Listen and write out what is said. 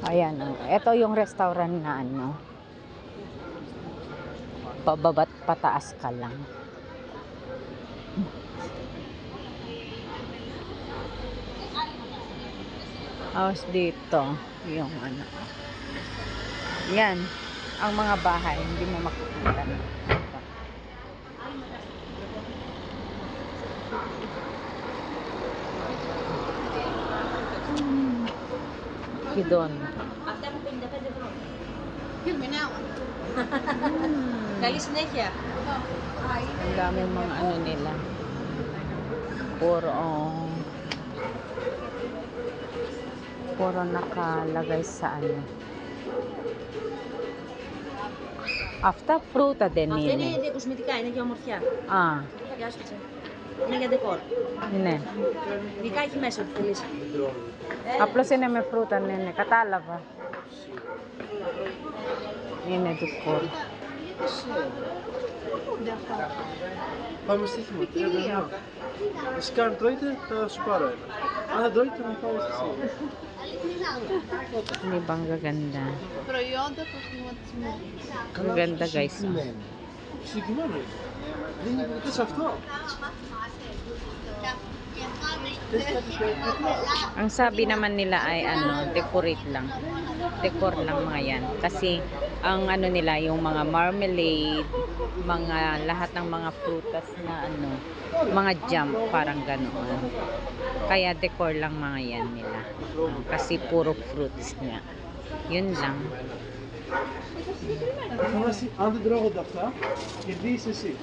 Ayan, oh. Ito yung restaurant na ano. Pababat pataas ka lang. Tapos dito, yung ano. Yan, ang mga bahay, hindi mo makikita na. Doon. Ang daming mga ano nila. Puro nakalagay sa ano. Αυτά φρούτα δεν Αυτά είναι. είναι κοσμητικά, είναι για ομορφιά. Α, Για άσκηση. Είναι για ντεκόρ. ναι. Ειδικά έχει μέσα ό,τι θέλεις. Απλώς είναι με φρούτα, ναι, κατάλαβα. Είναι ντεκόρ. Πάμε στοίχημα. Εσύ αν τρώτε, θα σου πάρω ένα. Αν δεν τρώτε, θα μου πάρεις εσύ. Hindi bang gaganda? Προϊόντα προστιματισμού. Ang ganda guys. Συγκεκριμένο είναι. Δεν είναι ποτέ σε αυτό. Ang sabi naman nila ay ano, decorate lang. Decor lang mga yan. Kasi ang ano nila, yung mga marmalade, mga lahat ng mga prutas na ano, mga jam, parang ganoon. Kaya decor lang mga yan nila. Kasi puro fruits niya. Yun lang. Αν δεν τρώγονται αυτά, κερδίζεις εσύ.